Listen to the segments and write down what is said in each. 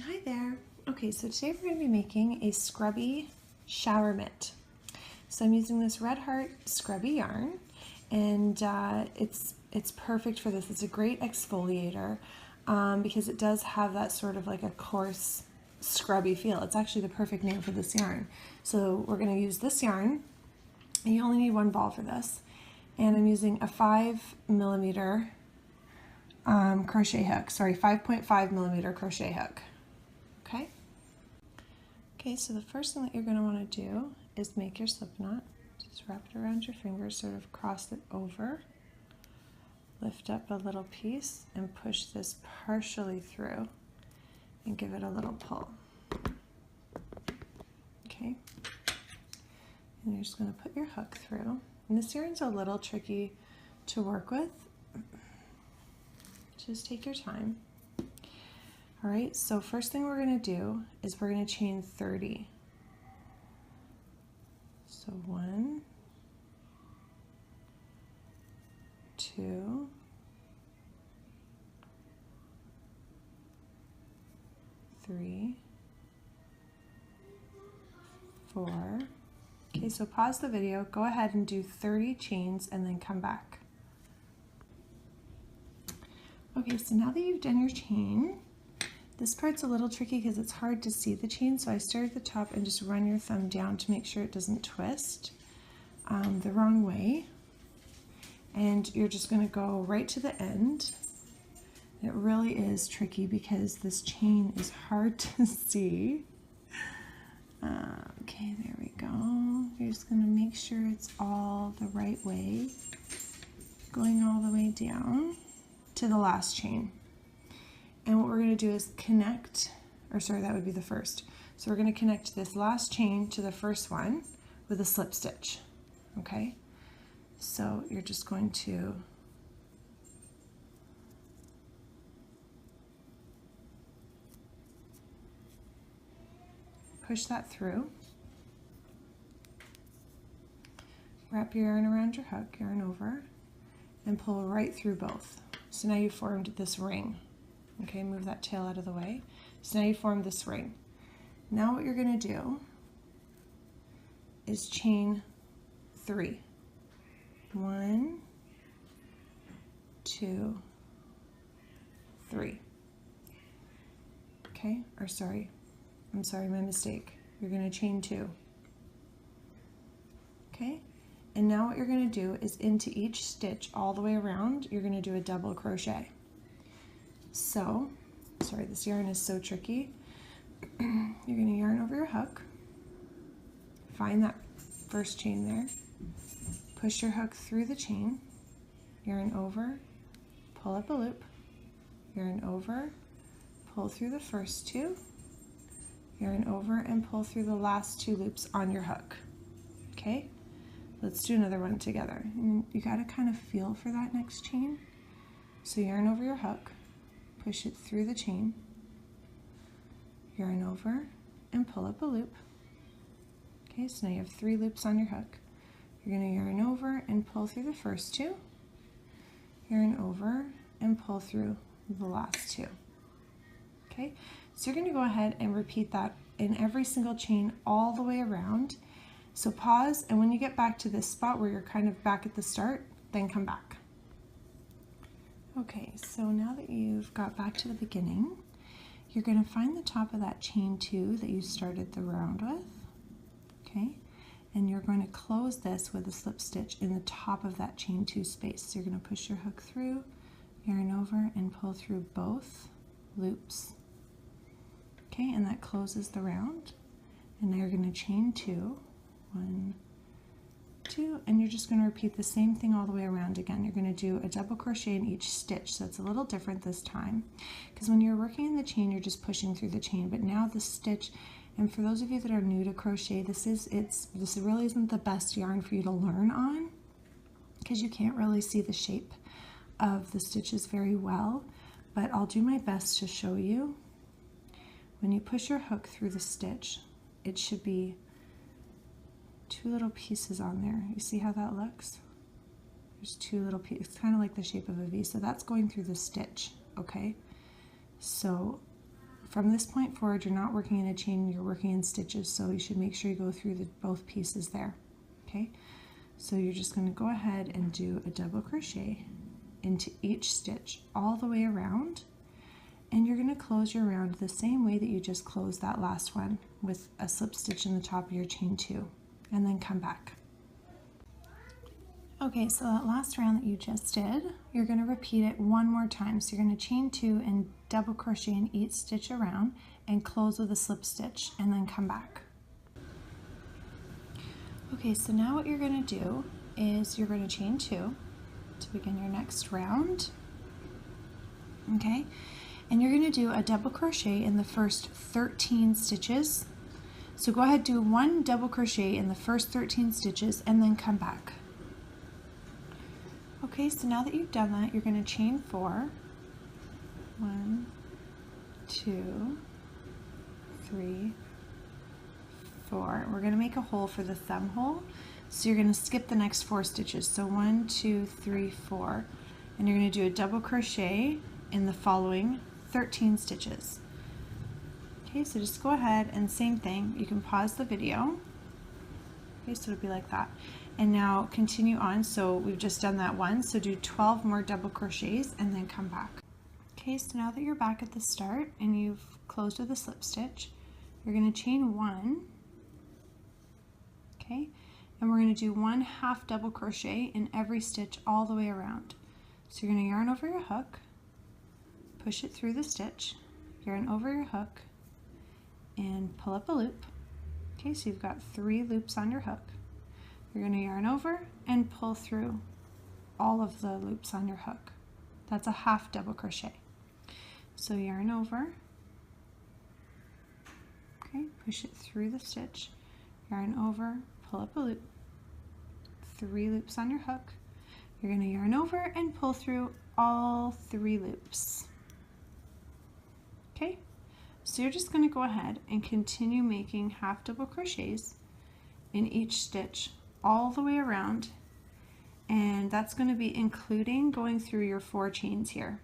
Hi there. Okay, so today we're going to be making a scrubby shower mitt. So I'm using this Red Heart scrubby yarn, and it's perfect for this. It's a great exfoliator because it does have that sort of like a coarse scrubby feel. It's actually the perfect name for this yarn. So we're going to use this yarn, and you only need one ball for this. And I'm using a 5mm crochet hook. Sorry, 5.5mm crochet hook. Okay. Okay, so the first thing that you're going to want to do is make your slip knot. Just wrap it around your finger, sort of cross it over, lift up a little piece, and push this partially through and give it a little pull. Okay, and you're just going to put your hook through. And this yarn's a little tricky to work with. Just take your time. All right, so first thing we're going to do is we're going to chain 30. So 1, 2, 3, 4. Okay, so pause the video, go ahead and do 30 chains and then come back. Okay, so now that you've done your chain, this part's a little tricky because it's hard to see the chain, so I start at the top and just run your thumb down to make sure it doesn't twist the wrong way. And you're just going to go right to the end. It really is tricky because this chain is hard to see. Okay, there we go. You're just going to make sure it's all the right way, going all the way down to the last chain. And what we're going to do is connect, or sorry, that would be the first. So we're going to connect this last chain to the first one with a slip stitch, okay? So you're just going to push that through, wrap your yarn around your hook, yarn over, and pull right through both. So now you've formed this ring. Okay, move that tail out of the way. So now you form this ring. Now what you're going to do is chain 3. 1, 2, 3. Okay, or sorry, I'm sorry, my mistake. You're going to chain 2. Okay, and now what you're going to do is into each stitch all the way around, you're going to do a double crochet. So, sorry, this yarn is so tricky. You're going to yarn over your hook, find that first chain there, push your hook through the chain, yarn over, pull up a loop, yarn over, pull through the first 2, yarn over and pull through the last 2 loops on your hook. Okay, let's do another one together. And you got to kind of feel for that next chain. So yarn over your hook, push it through the chain, yarn over and pull up a loop. Okay, so now you have 3 loops on your hook. You're going to yarn over and pull through the first 2, yarn over and pull through the last 2. Okay, so you're going to go ahead and repeat that in every single chain all the way around. So pause, and when you get back to this spot where you're kind of back at the start, then come back. Okay, so now that you've got back to the beginning, you're going to find the top of that chain 2 that you started the round with, okay? And you're going to close this with a slip stitch in the top of that chain 2 space. So you're going to push your hook through, yarn over, and pull through both loops, okay? And that closes the round. And now you're going to chain 2, 1, 2, and you're just going to repeat the same thing all the way around again. You're going to do a double crochet in each stitch, so it's a little different this time because when you're working in the chain you're just pushing through the chain, but now the stitch, and for those of you that are new to crochet, this really isn't the best yarn for you to learn on because you can't really see the shape of the stitches very well, but I'll do my best to show you. When you push your hook through the stitch, it should be 2 little pieces on there. You see how that looks? There's 2 little pieces. It's kind of like the shape of a V. So that's going through the stitch, okay? So from this point forward, you're not working in a chain, you're working in stitches, so you should make sure you go through both pieces there. Okay, so you're just going to go ahead and do a double crochet into each stitch all the way around, and you're going to close your round the same way that you just closed that last one, with a slip stitch in the top of your chain 2, and then come back. Okay, so that last round that you just did, you're going to repeat it one more time. So you're going to chain 2 and double crochet in each stitch around and close with a slip stitch, and then come back. Okay, so now what you're going to do is you're going to chain 2 to begin your next round. Okay, and you're going to do a double crochet in the first 13 stitches. So go ahead, do 1 double crochet in the first 13 stitches and then come back. Okay, so now that you've done that, you're going to chain 4. 1, 2, 3, 4. We're going to make a hole for the thumb hole, so you're going to skip the next 4 stitches. So 1, 2, 3, 4, and you're going to do a double crochet in the following 13 stitches. Okay, so just go ahead and same thing. You can pause the video. Okay, so it'll be like that. And now continue on. So we've just done that one, so do 12 more double crochets and then come back. Okay, so now that you're back at the start and you've closed with a slip stitch, you're going to chain 1, okay, and we're going to do 1 half double crochet in every stitch all the way around. So you're going to yarn over your hook, push it through the stitch, yarn over your hook, and pull up a loop. Okay, so you've got 3 loops on your hook. You're going to yarn over and pull through all of the loops on your hook. That's a half double crochet. So yarn over, okay, push it through the stitch, yarn over, pull up a loop, 3 loops on your hook. You're going to yarn over and pull through all 3 loops. Okay, so you're just going to go ahead and continue making half double crochets in each stitch all the way around, and that's going to be including going through your 4 chains here.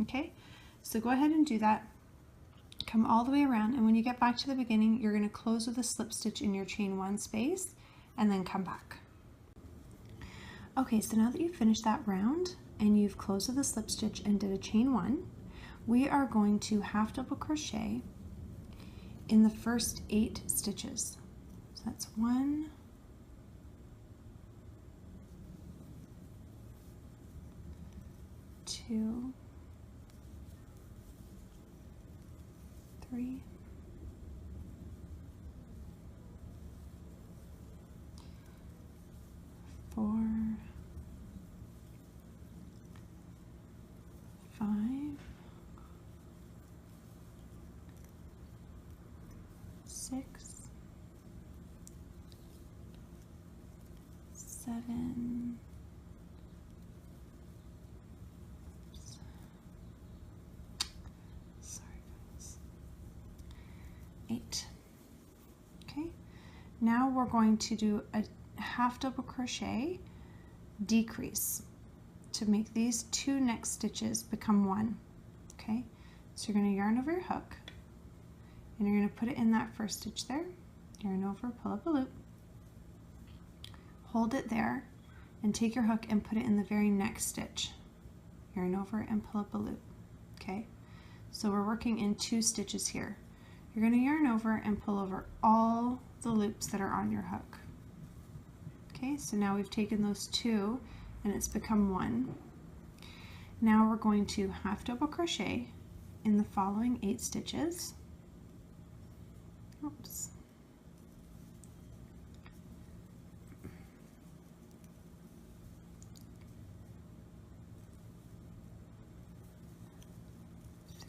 Okay, so go ahead and do that. Come all the way around, and when you get back to the beginning, you're going to close with a slip stitch in your chain 1 space and then come back. Okay, so now that you've finished that round and you've closed with a slip stitch and did a chain 1, we are going to half double crochet in the first 8 stitches. So that's 1, 2, 3, 4, 5, 6, 7, 8. Okay, now we're going to do a half double crochet decrease to make these 2 next stitches become 1. Okay, so you're going to yarn over your hook and you're going to put it in that first stitch there, yarn over, pull up a loop, hold it there, and take your hook and put it in the very next stitch, yarn over and pull up a loop. Okay, so we're working in 2 stitches here. You're going to yarn over and pull over all the loops that are on your hook. Okay, so now we've taken those 2 and it's become 1. Now we're going to half double crochet in the following 8 stitches. Oops.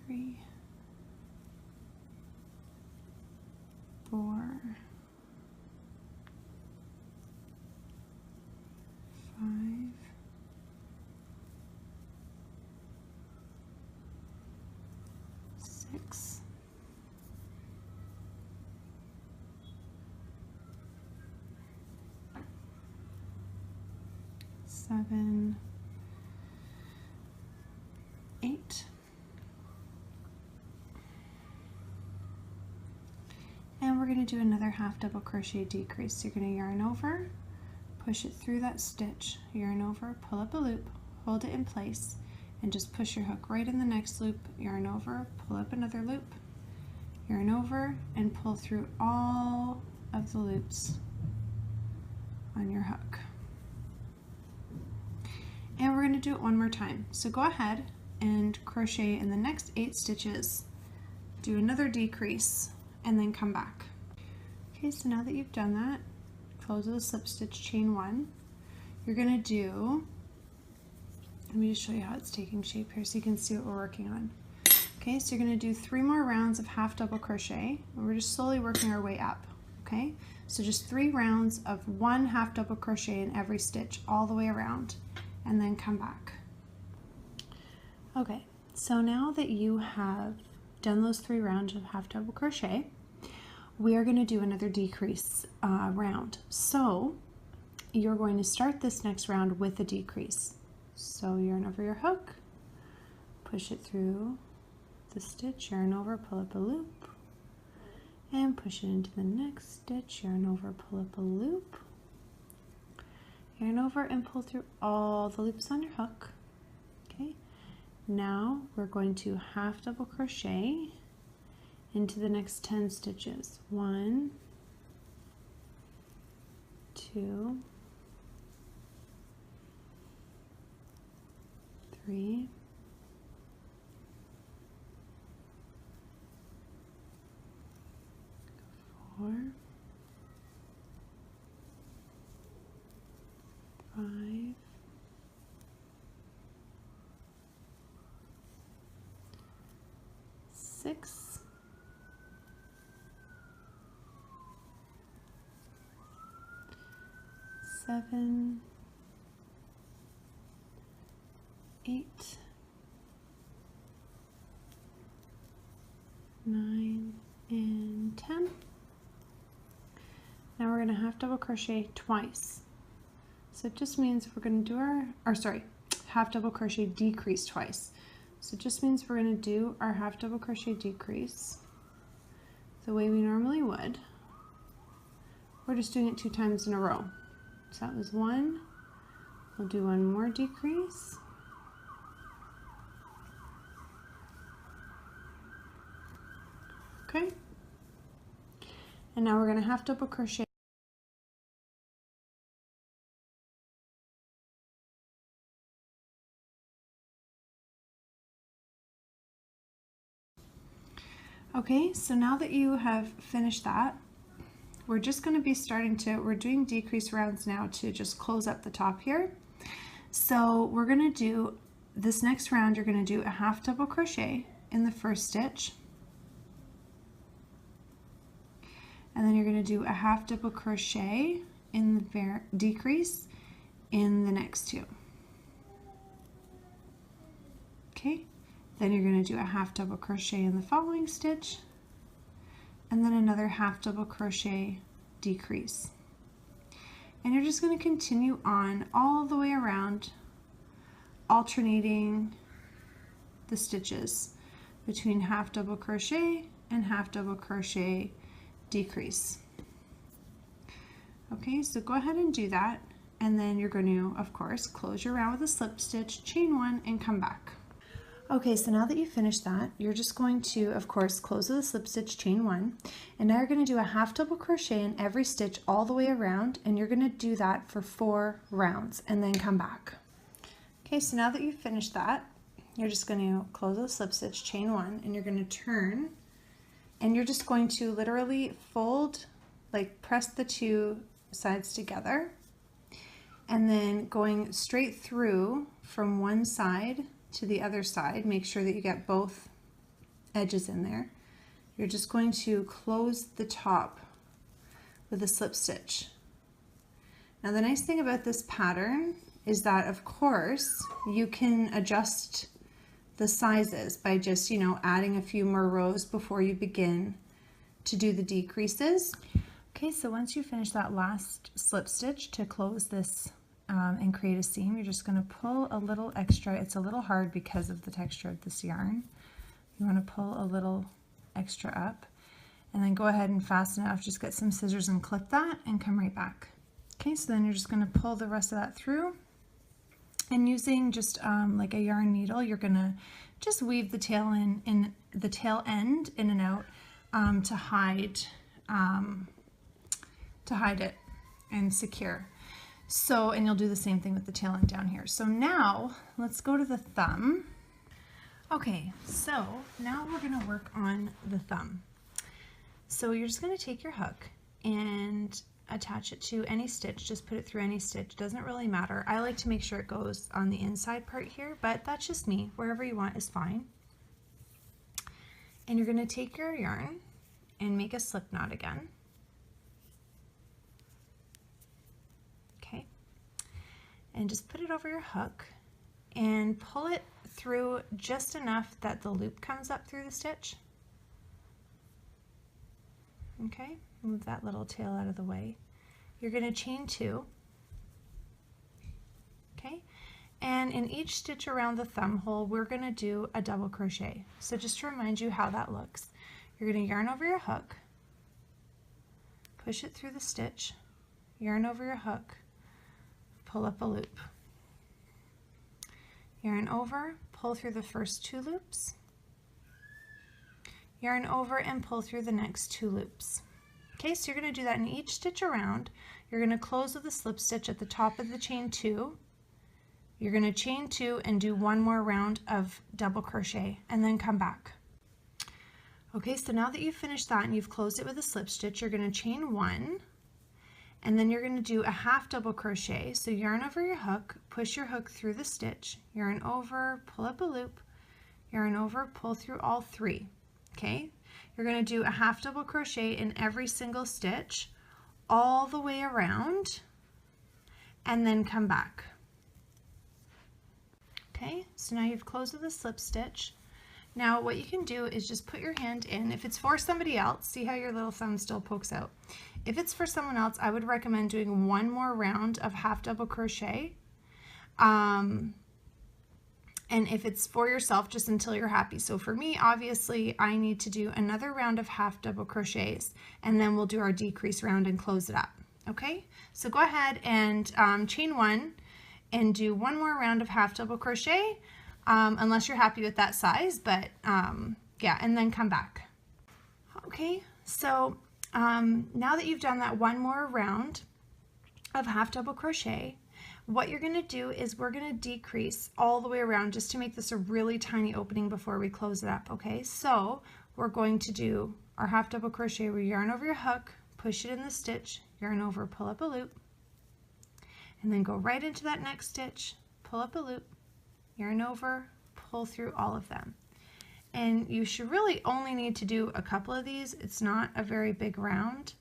Three, 4, 5, 6, 7, 8, we're going to do another half double crochet decrease. So you're going to yarn over, push it through that stitch, yarn over, pull up a loop, hold it in place, and just push your hook right in the next loop, yarn over, pull up another loop, yarn over, and pull through all of the loops on your hook. And we're going to do it one more time. So go ahead and crochet in the next 8 stitches, do another decrease, and then come back. Okay, so now that you've done that, close with a slip stitch, chain 1. You're going to do, let me just show you how it's taking shape here so you can see what we're working on. Okay, so you're going to do 3 more rounds of half double crochet, and we're just slowly working our way up. Okay, so just 3 rounds of 1 half double crochet in every stitch all the way around, and then come back. Okay, so now that you have done those 3 rounds of half double crochet, we are going to do another decrease round. So you're going to start this next round with a decrease. So yarn over your hook, push it through the stitch, yarn over, pull up a loop, and push it into the next stitch, yarn over, pull up a loop, yarn over, and pull through all the loops on your hook. Okay, now we're going to half double crochet into the next 10 stitches. 1, 2, 3, 4, 5, 6, 7, 8, 9, and 10. Now we're going to half double crochet twice. So it just means we're going to do half double crochet decrease twice. So it just means we're going to do our half double crochet decrease the way we normally would. We're just doing it 2 times in a row. So that was 1. We'll do 1 more decrease. Okay. And now we're going to half double crochet. Okay, so now that you have finished that, we're just going to be we're doing decrease rounds now to just close up the top here. So we're going to do, this next round, you're going to do a half double crochet in the first stitch. And then you're going to do a half double crochet in the decrease in the next 2. Okay, then you're going to do a half double crochet in the following stitch, and then another half double crochet decrease. And you're just going to continue on all the way around, alternating the stitches between half double crochet and half double crochet decrease. Okay, so go ahead and do that, and then you're going to, of course, close your round with a slip stitch, chain 1, and come back. Okay, so now that you've finished that, you're just going to, of course, close with a slip stitch, chain 1, and now you're going to do a half double crochet in every stitch all the way around, and you're going to do that for 4 rounds, and then come back. Okay, so now that you've finished that, you're just going to close with a slip stitch, chain 1, and you're going to turn, and you're just going to literally fold, like press the 2 sides together, and then going straight through from one side to the other side. Make sure that you get both edges in there. You're just going to close the top with a slip stitch. Now the nice thing about this pattern is that, of course, you can adjust the sizes by just, adding a few more rows before you begin to do the decreases. Okay, so once you finish that last slip stitch to close this and create a seam, you're just going to pull a little extra. It's a little hard because of the texture of this yarn. You want to pull a little extra up, and then go ahead and fasten it off. Just get some scissors and clip that and come right back. Okay, so then you're just going to pull the rest of that through, and using just like a yarn needle, you're going to just weave the tail end in and out to hide it and secure. So, and you'll do the same thing with the tail end down here. So now let's go to the thumb. Okay, so now we're going to work on the thumb. So you're just going to take your hook and attach it to any stitch. Just put it through any stitch. Doesn't really matter. I like to make sure it goes on the inside part here, but that's just me. Wherever you want is fine. And you're going to take your yarn and make a slip knot again. Okay. And just put it over your hook and pull it through just enough that the loop comes up through the stitch. Okay, move that little tail out of the way. You're going to chain 2. Okay, and in each stitch around the thumb hole, we're going to do a double crochet. So just to remind you how that looks, you're going to yarn over your hook, push it through the stitch, yarn over your hook, pull up a loop. Yarn over, pull through the first 2 loops, yarn over and pull through the next 2 loops. Okay, so you're going to do that in each stitch around. You're going to close with a slip stitch at the top of the chain 2. You're going to chain 2 and do 1 more round of double crochet and then come back. Okay, so now that you've finished that and you've closed it with a slip stitch, you're going to chain 1. And then you're going to do a half double crochet. So yarn over your hook, push your hook through the stitch, yarn over, pull up a loop, yarn over, pull through all 3. Okay, you're going to do a half double crochet in every single stitch all the way around and then come back. Okay, so now you've closed with a slip stitch. Now what you can do is just put your hand in. If it's for somebody else, see how your little thumb still pokes out. If it's for someone else, I would recommend doing 1 more round of half double crochet. And if it's for yourself, just until you're happy. So for me, obviously, I need to do another round of half double crochets, and then we'll do our decrease round and close it up. Okay, so go ahead and chain 1 and do 1 more round of half double crochet. Unless you're happy with that size, but yeah, and then come back. Okay, so now that you've done that 1 more round of half double crochet, what you're going to do is we're going to decrease all the way around just to make this a really tiny opening before we close it up. Okay, so we're going to do our half double crochet where you yarn over your hook, push it in the stitch, yarn over, pull up a loop, and then go right into that next stitch, pull up a loop, yarn over, pull through all of them. And you should really only need to do a couple of these. It's not a very big round.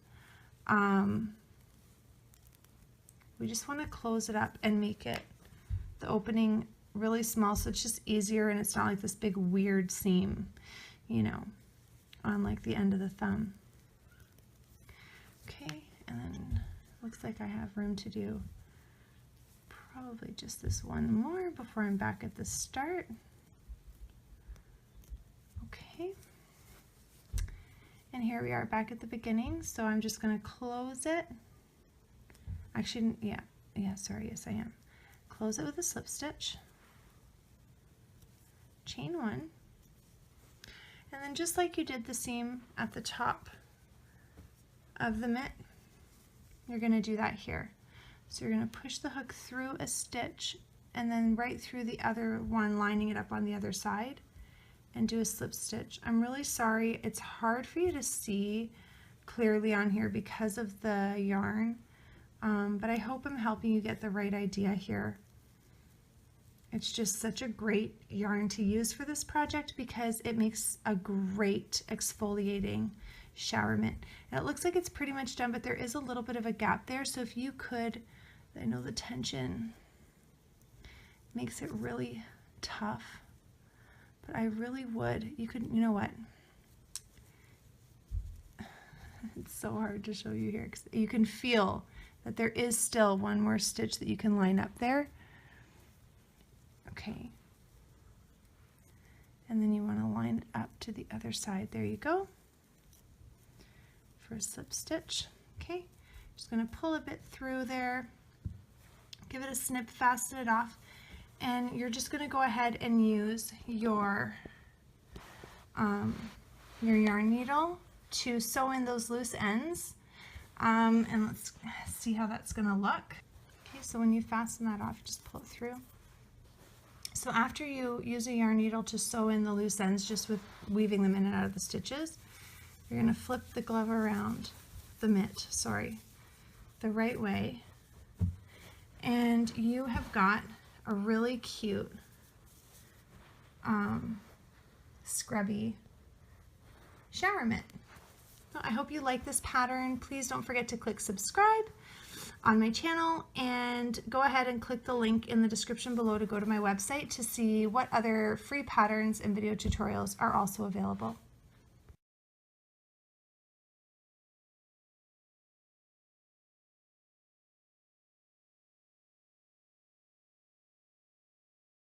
We just want to close it up and make it, the opening, really small so it's just easier and it's not like this big weird seam, you know, on like the end of the thumb. Okay, and then looks like I have room to do probably just this 1 more before I'm back at the start. Okay, and here we are back at the beginning, so I'm just going to close it. Actually, sorry, yes I am. Close it with a slip stitch, chain 1, and then just like you did the seam at the top of the mitt, you're going to do that here. So you're going to push the hook through a stitch and then right through the other one, lining it up on the other side, and do a slip stitch. I'm really sorry, it's hard for you to see clearly on here because of the yarn, but I hope I'm helping you get the right idea here. It's just such a great yarn to use for this project because it makes a great exfoliating shower mitt. And it looks like it's pretty much done, but there is a little bit of a gap there, so if you could, I know the tension makes it really tough, but I really would, you know what, it's so hard to show you here because you can feel that there is still 1 more stitch that you can line up there. Okay, and then you want to line it up to the other side. There you go. for a slip stitch. Okay, just going to pull a bit through there, give it a snip, fasten it off, and you're just going to go ahead and use your yarn needle to sew in those loose ends, and let's see how that's going to look. Okay, so when you fasten that off, just pull it through. So after you use a yarn needle to sew in the loose ends, just with weaving them in and out of the stitches, you're going to flip the glove around, the mitt, sorry, the right way, and you have got a really cute scrubby shower mitt. So I hope you like this pattern. Please don't forget to click subscribe on my channel, and go ahead and click the link in the description below to go to my website to see what other free patterns and video tutorials are also available.